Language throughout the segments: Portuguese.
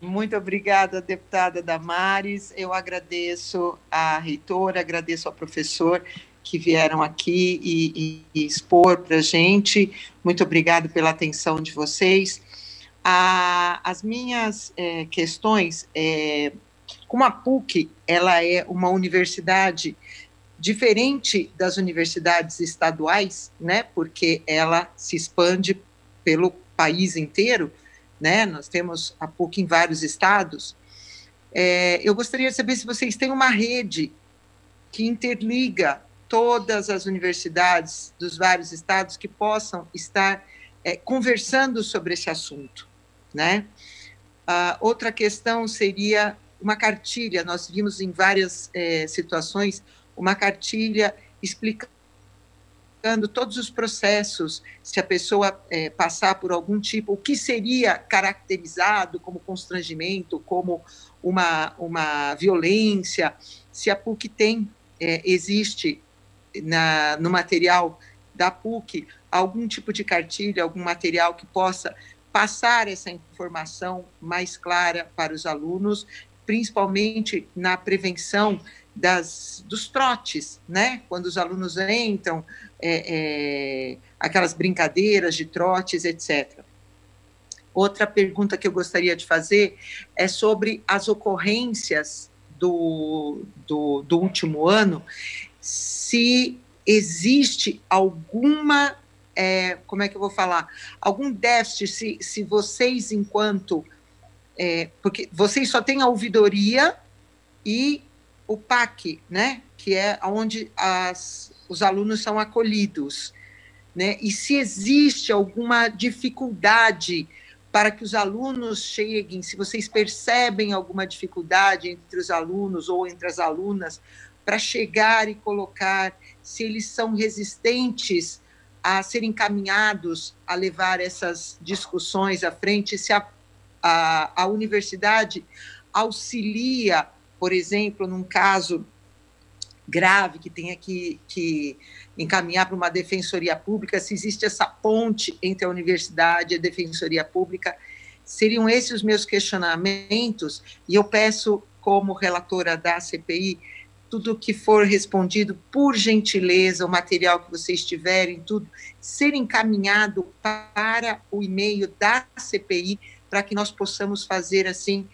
Muito obrigada, deputada Damares. Eu agradeço à reitora, agradeço ao professor que vieram aqui e expor para a gente. Muito obrigado pela atenção de vocês. As minhas questões, como a PUC ela é uma universidade diferente das universidades estaduais, né, porque ela se expande pelo país inteiro, né, nós temos a PUC em vários estados. Eu gostaria de saber se vocês têm uma rede que interliga todas as universidades dos vários estados que possam estar conversando sobre esse assunto, né? Outra questão seria uma cartilha. Nós vimos em várias situações uma cartilha explicando todos os processos, se a pessoa passar por algum tipo, o que seria caracterizado como constrangimento, como uma violência, se a PUC existe no material da PUC algum tipo de cartilha, algum material que possa passar essa informação mais clara para os alunos, principalmente na prevenção dos trotes, né? Quando os alunos entram, aquelas brincadeiras de trotes, etc. Outra pergunta que eu gostaria de fazer é sobre as ocorrências do último ano, se existe alguma, como é que eu vou falar, algum déficit, se vocês, enquanto... porque vocês só têm a ouvidoria e o PAC, né, que é onde os alunos são acolhidos, né, e se existe alguma dificuldade para que os alunos cheguem, se vocês percebem alguma dificuldade entre os alunos ou entre as alunas, para chegar e colocar, se eles são resistentes a serem encaminhados a levar essas discussões à frente, se a universidade auxilia, por exemplo, num caso grave que tenha que encaminhar para uma defensoria pública, se existe essa ponte entre a universidade e a defensoria pública. Seriam esses os meus questionamentos, e eu peço, como relatora da CPI, tudo que for respondido, por gentileza, o material que vocês tiverem, tudo, ser encaminhado para o e-mail da CPI, para que nós possamos fazer, assim,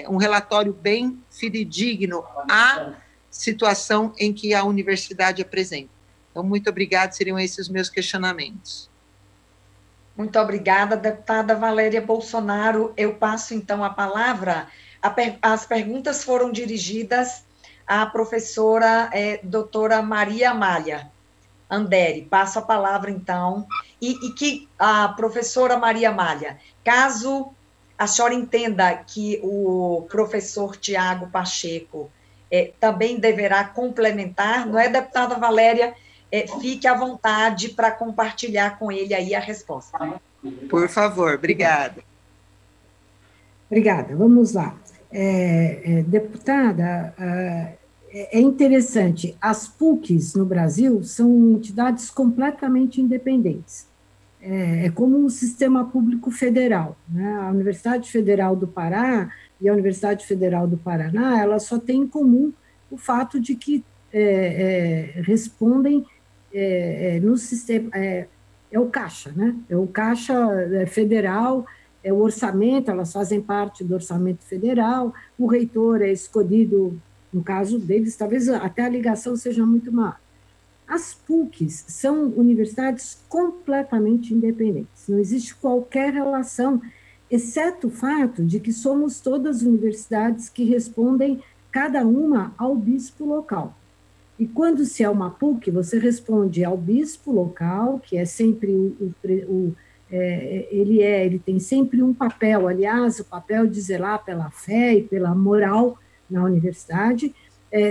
um relatório bem fidedigno à situação em que a universidade apresenta. Então, muito obrigada, seriam esses os meus questionamentos. Muito obrigada, deputada Valéria Bolsonaro. Eu passo, então, a palavra. As perguntas foram dirigidas à professora doutora Maria Amália Andere. Passo a palavra, então, e que a professora Maria Amália, caso a senhora entenda que o professor Tiago Pacheco também deverá complementar, não é, deputada Valéria? Fique à vontade para compartilhar com ele aí a resposta. Por favor, obrigada. Obrigada, vamos lá. Deputada, é interessante, as PUCs no Brasil são entidades completamente independentes. É como um sistema público federal, né? A Universidade Federal do Pará e a Universidade Federal do Paraná, elas só têm em comum o fato de que respondem no sistema, é o Caixa, né? É o Caixa federal, é o orçamento, elas fazem parte do orçamento federal, o reitor é escolhido, no caso deles, talvez até a ligação seja muito maior. As PUCs são universidades completamente independentes, não existe qualquer relação, exceto o fato de que somos todas universidades que respondem, cada uma, ao bispo local. E quando se é uma PUC, você responde ao bispo local, que é sempre ele tem sempre um papel, aliás, o papel de zelar pela fé e pela moral na universidade,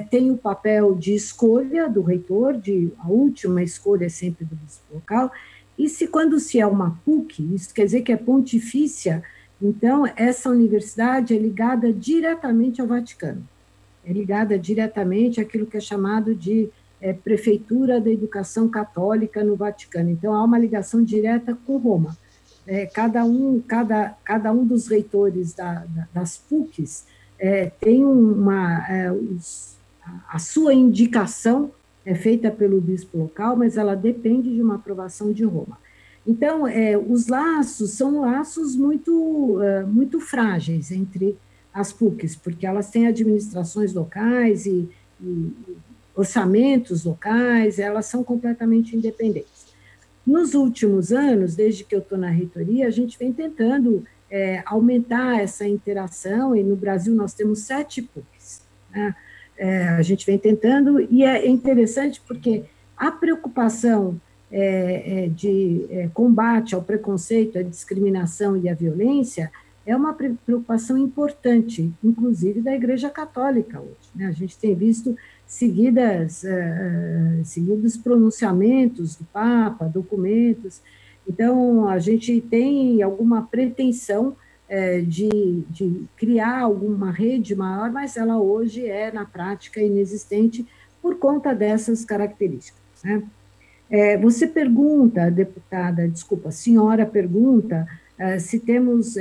tem o papel de escolha do reitor, a última escolha é sempre do bispo local, e quando se é uma PUC, isso quer dizer que é pontifícia, então essa universidade é ligada diretamente ao Vaticano, é ligada diretamente àquilo que é chamado de Prefeitura da Educação Católica no Vaticano, então há uma ligação direta com Roma. cada um dos reitores das PUCs tem a sua indicação feita pelo bispo local, mas ela depende de uma aprovação de Roma. Então, os laços são laços muito frágeis entre as PUCs, porque elas têm administrações locais e orçamentos locais, elas são completamente independentes. Nos últimos anos, desde que eu estou na reitoria, a gente vem tentando aumentar essa interação, e no Brasil nós temos 7 PUCs, né? A gente vem tentando, e é interessante porque a preocupação de combate ao preconceito, à discriminação e à violência é uma preocupação importante, inclusive da Igreja Católica hoje, né? A gente tem visto seguidos pronunciamentos do Papa, documentos. Então, a gente tem alguma pretensão de criar alguma rede maior, mas ela hoje é, na prática, inexistente por conta dessas características, né? Você pergunta, deputada, desculpa, a senhora pergunta se temos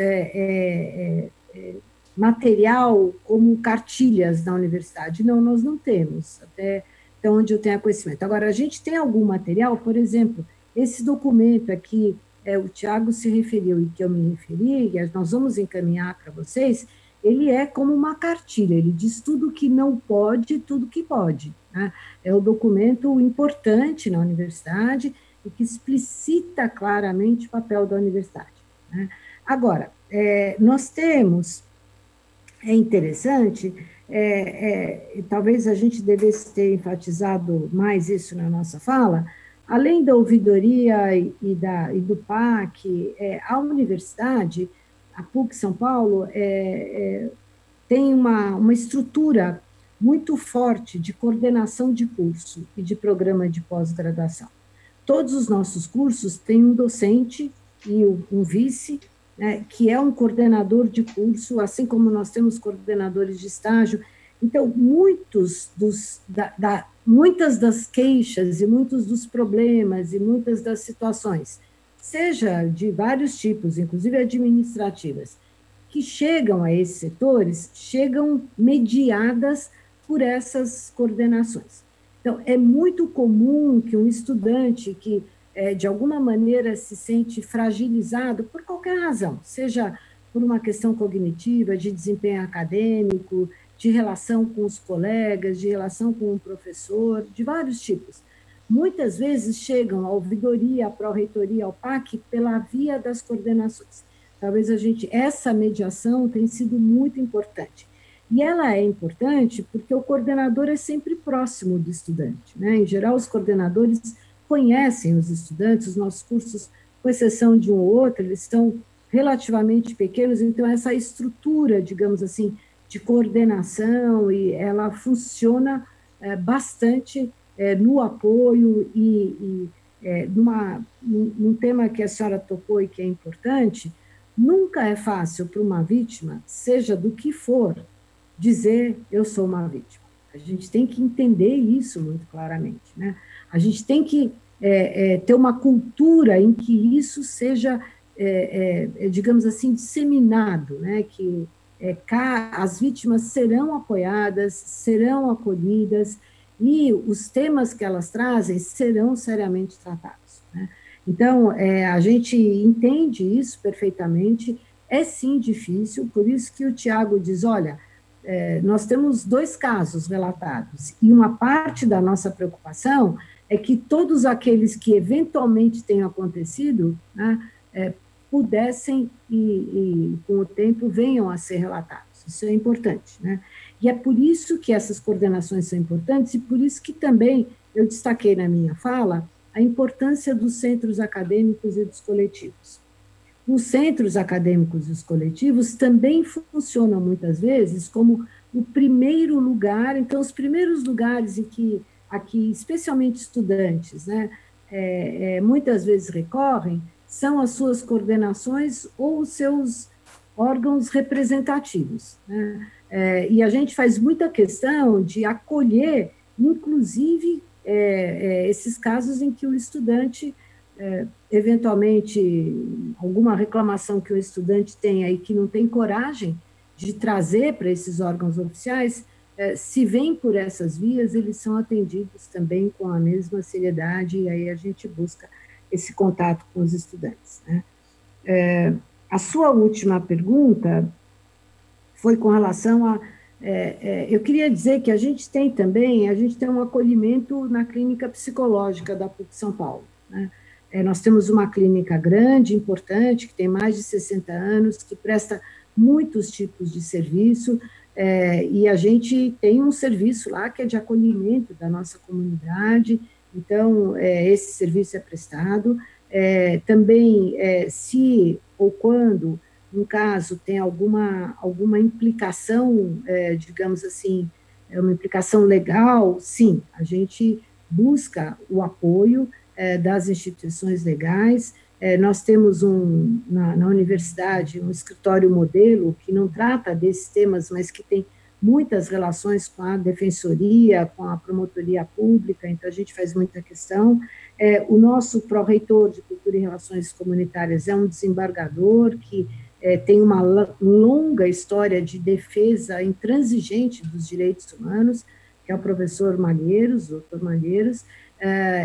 material como cartilhas na universidade. Não, nós não temos, até onde eu tenho conhecimento. Agora, a gente tem algum material, por exemplo, esse documento aqui, o Tiago se referiu e que eu me referi, e nós vamos encaminhar para vocês, ele é como uma cartilha, ele diz tudo que não pode, tudo que pode, né? É um documento importante na universidade e que explicita claramente o papel da universidade, né? Agora, nós temos, é interessante, talvez a gente devesse ter enfatizado mais isso na nossa fala, além da ouvidoria e do PAC, a universidade, a PUC São Paulo, tem uma estrutura muito forte de coordenação de curso e de programa de pós-graduação. Todos os nossos cursos têm um docente e um vice, né, que é um coordenador de curso, assim como nós temos coordenadores de estágio. Então, muitas das queixas e muitos dos problemas e muitas das situações, seja de vários tipos, inclusive administrativas, que chegam a esses setores, chegam mediadas por essas coordenações. Então, é muito comum que um estudante que, de alguma maneira, se sente fragilizado por qualquer razão, seja por uma questão cognitiva, de desempenho acadêmico, de relação com os colegas, de relação com o professor, de vários tipos. Muitas vezes chegam à ouvidoria, à pró-reitoria, ao PAC, pela via das coordenações. Talvez essa mediação tenha sido muito importante. E ela é importante porque o coordenador é sempre próximo do estudante, né? Em geral, os coordenadores conhecem os estudantes, os nossos cursos, com exceção de um ou outro, eles estão relativamente pequenos, então essa estrutura, digamos assim, de coordenação, e ela funciona bastante no apoio e num tema que a senhora tocou e que é importante, nunca é fácil para uma vítima, seja do que for, dizer eu sou uma vítima. A gente tem que entender isso muito claramente, né? A gente tem que ter uma cultura em que isso seja, digamos assim, disseminado, né? Que as vítimas serão apoiadas, serão acolhidas, e os temas que elas trazem serão seriamente tratados, né? Então, a gente entende isso perfeitamente, é sim difícil, por isso que o Tiago diz, olha, nós temos 2 casos relatados, e uma parte da nossa preocupação é que todos aqueles que eventualmente tenham acontecido, né, pudessem e com o tempo venham a ser relatados. Isso é importante, né? E é por isso que essas coordenações são importantes e por isso que também eu destaquei na minha fala a importância dos centros acadêmicos e dos coletivos. Os centros acadêmicos e os coletivos também funcionam muitas vezes como o primeiro lugar, então os primeiros lugares em que aqui, especialmente estudantes, né, muitas vezes recorrem, são as suas coordenações ou os seus órgãos representativos, né? E a gente faz muita questão de acolher, inclusive, esses casos em que o estudante eventualmente, alguma reclamação que o estudante tenha e que não tem coragem de trazer para esses órgãos oficiais, se vem por essas vias, eles são atendidos também com a mesma seriedade, e aí a gente busca esse contato com os estudantes, né? A sua última pergunta foi com relação a... eu queria dizer que a gente tem um acolhimento na clínica psicológica da PUC São Paulo, né? Nós temos uma clínica grande, importante, que tem mais de 60 anos, que presta muitos tipos de serviço, e a gente tem um serviço lá que é de acolhimento da nossa comunidade, então, esse serviço é prestado. Também, se ou quando, no caso, tem alguma implicação, digamos assim, uma implicação legal, sim, a gente busca o apoio das instituições legais. Nós temos na universidade um escritório modelo que não trata desses temas, mas que tem muitas relações com a defensoria, com a promotoria pública, então a gente faz muita questão. O nosso pró-reitor de Cultura e Relações Comunitárias é um desembargador que tem uma longa história de defesa intransigente dos direitos humanos, que é o professor Malheiros, doutor Malheiros,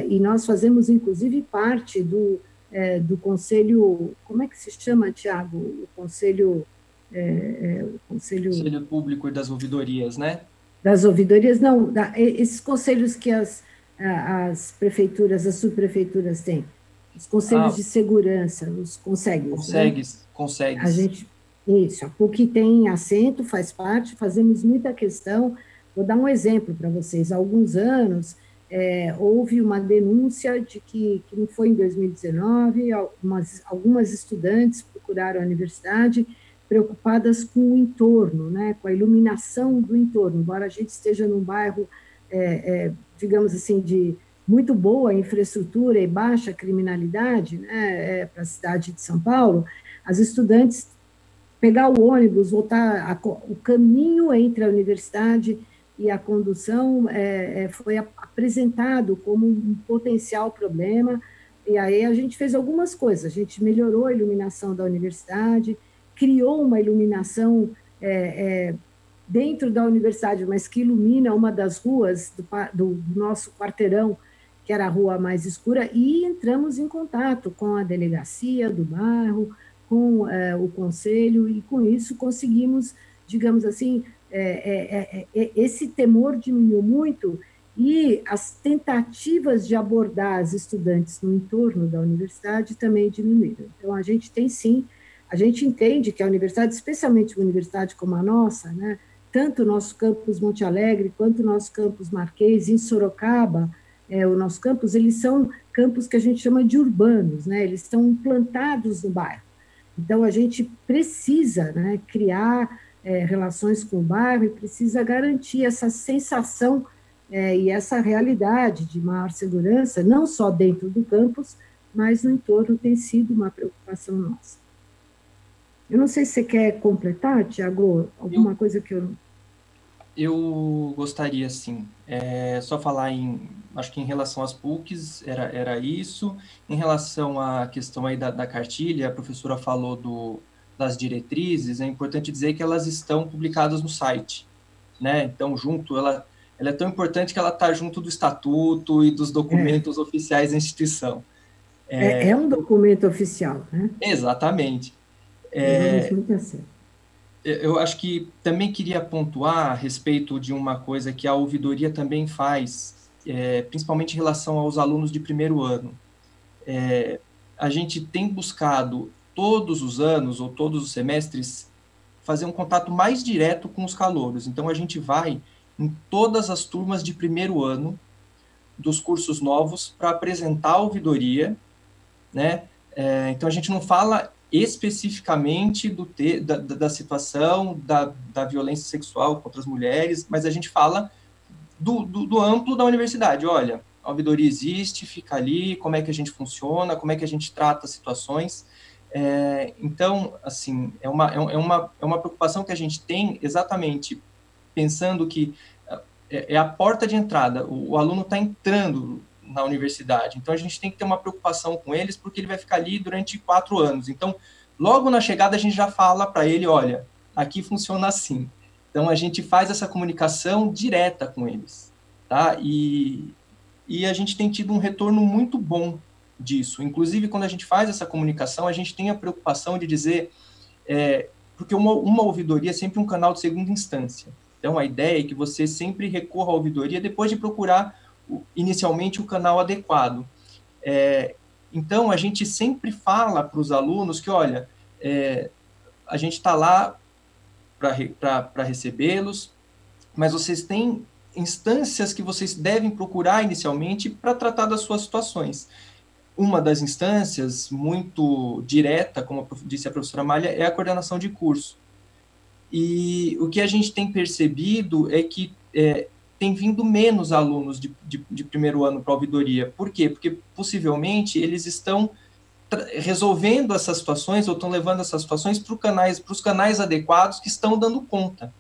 e nós fazemos, inclusive, parte do conselho, como é que se chama, Tiago? O conselho... Conselho Público e das Ouvidorias, né? Das ouvidorias, não, esses conselhos que as prefeituras, as subprefeituras têm, os conselhos de segurança, os conselhos. Consegues. A gente, isso, a PUC tem assento, faz parte, fazemos muita questão. Vou dar um exemplo para vocês. Há alguns anos, houve uma denúncia de que não foi em 2019, algumas estudantes procuraram a universidade preocupadas com o entorno, né, com a iluminação do entorno, embora a gente esteja num bairro, digamos assim, de muito boa infraestrutura e baixa criminalidade, né, para a cidade de São Paulo, as estudantes pegar o ônibus, voltar, o caminho entre a universidade e a condução foi apresentado como um potencial problema, e aí a gente fez algumas coisas, a gente melhorou a iluminação da universidade, criou uma iluminação dentro da universidade, mas que ilumina uma das ruas do nosso quarteirão, que era a rua mais escura, e entramos em contato com a delegacia do bairro, com o conselho, e com isso conseguimos, digamos assim, esse temor diminuiu muito, e as tentativas de abordar as estudantes no entorno da universidade também diminuíram. Então, a gente tem, sim, a gente entende que a universidade, especialmente uma universidade como a nossa, né, tanto o nosso campus Monte Alegre, quanto o nosso campus Marquês, em Sorocaba, o nosso campus, eles são campos que a gente chama de urbanos, né, eles estão implantados no bairro. Então, a gente precisa, né, criar relações com o bairro e precisa garantir essa sensação e essa realidade de maior segurança, não só dentro do campus, mas no entorno tem sido uma preocupação nossa. Eu não sei se você quer completar, Tiago, alguma coisa que eu... Eu gostaria, sim. Só falar acho que em relação às PUCs, era isso. Em relação à questão aí da cartilha, a professora falou das diretrizes, é importante dizer que elas estão publicadas no site, né? Então, ela é tão importante que ela está junto do estatuto e dos documentos oficiais da instituição. É um documento oficial, né? Exatamente. Eu acho que também queria pontuar a respeito de uma coisa que a ouvidoria também faz, principalmente em relação aos alunos de primeiro ano. A gente tem buscado todos os anos ou todos os semestres fazer um contato mais direto com os calouros. Então, a gente vai em todas as turmas de primeiro ano dos cursos novos para apresentar a ouvidoria, né? Então, a gente não fala especificamente da situação da violência sexual contra as mulheres, mas a gente fala do amplo da universidade. Olha, a ouvidoria existe, fica ali, como é que a gente funciona, como é que a gente trata as situações. Então, assim, é uma preocupação que a gente tem exatamente pensando que é a porta de entrada. O aluno está entrando na universidade. Então, a gente tem que ter uma preocupação com eles, porque ele vai ficar ali durante 4 anos. Então, logo na chegada, a gente já fala para ele, olha, aqui funciona assim. Então, a gente faz essa comunicação direta com eles, tá? E a gente tem tido um retorno muito bom disso. Inclusive, quando a gente faz essa comunicação, a gente tem a preocupação de dizer... porque uma ouvidoria é sempre um canal de segunda instância. Então, a ideia é que você sempre recorra à ouvidoria depois de procurar inicialmente o canal adequado. Então, a gente sempre fala para os alunos que, olha, a gente está lá para recebê-los, mas vocês têm instâncias que vocês devem procurar inicialmente para tratar das suas situações. Uma das instâncias, muito direta, como disse a professora Amália, é a coordenação de curso. E o que a gente tem percebido é que tem vindo menos alunos de primeiro ano para a ouvidoria. Por quê? Porque, possivelmente, eles estão resolvendo essas situações, ou estão levando essas situações para os canais adequados que estão dando conta,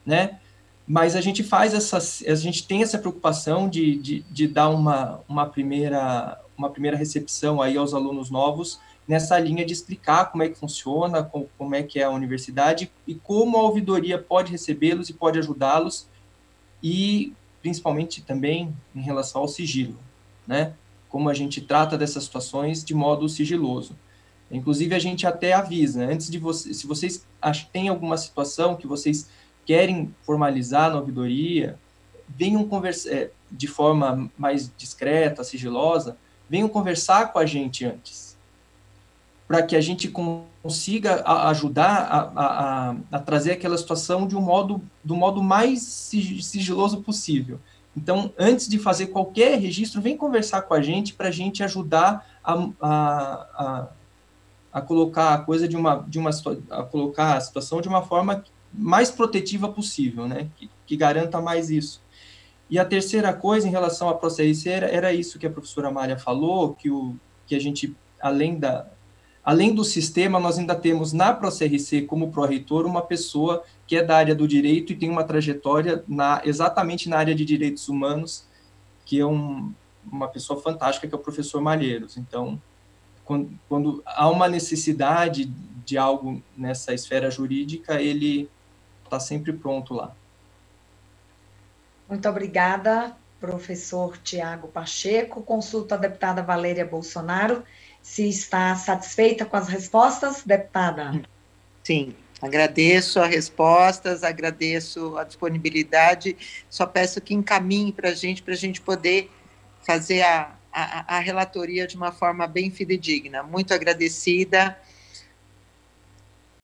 né? Mas a gente tem essa preocupação de dar uma primeira recepção aí aos alunos novos, nessa linha de explicar como é que funciona, como é que é a universidade, e como a ouvidoria pode recebê-los e pode ajudá-los, e principalmente também em relação ao sigilo, né? Como a gente trata dessas situações de modo sigiloso. Inclusive, a gente até avisa, né? Antes de vocês, se vocês têm alguma situação que vocês querem formalizar na ouvidoria, venham conversar de forma mais discreta, sigilosa, venham conversar com a gente antes, para que a gente consiga ajudar a trazer aquela situação do modo mais sigiloso possível. Então, antes de fazer qualquer registro, vem conversar com a gente para a gente ajudar a colocar a coisa a colocar a situação de uma forma mais protetiva possível, né? Que garanta mais isso. E a terceira coisa, em relação à ProCRC, era isso que a professora Amália falou, que a gente, além do sistema, nós ainda temos na ProCRC, como pró-reitor, uma pessoa que é da área do direito e tem uma trajetória exatamente na área de direitos humanos, que é uma pessoa fantástica, que é o professor Malheiros. Então, quando há uma necessidade de algo nessa esfera jurídica, ele está sempre pronto lá. Muito obrigada, professor Tiago Pacheco. Consulto a deputada Valéria Bolsonaro. Se está satisfeita com as respostas, deputada? Sim, agradeço as respostas, agradeço a disponibilidade. Só peço que encaminhe para a gente poder fazer a relatoria de uma forma bem fidedigna. Muito agradecida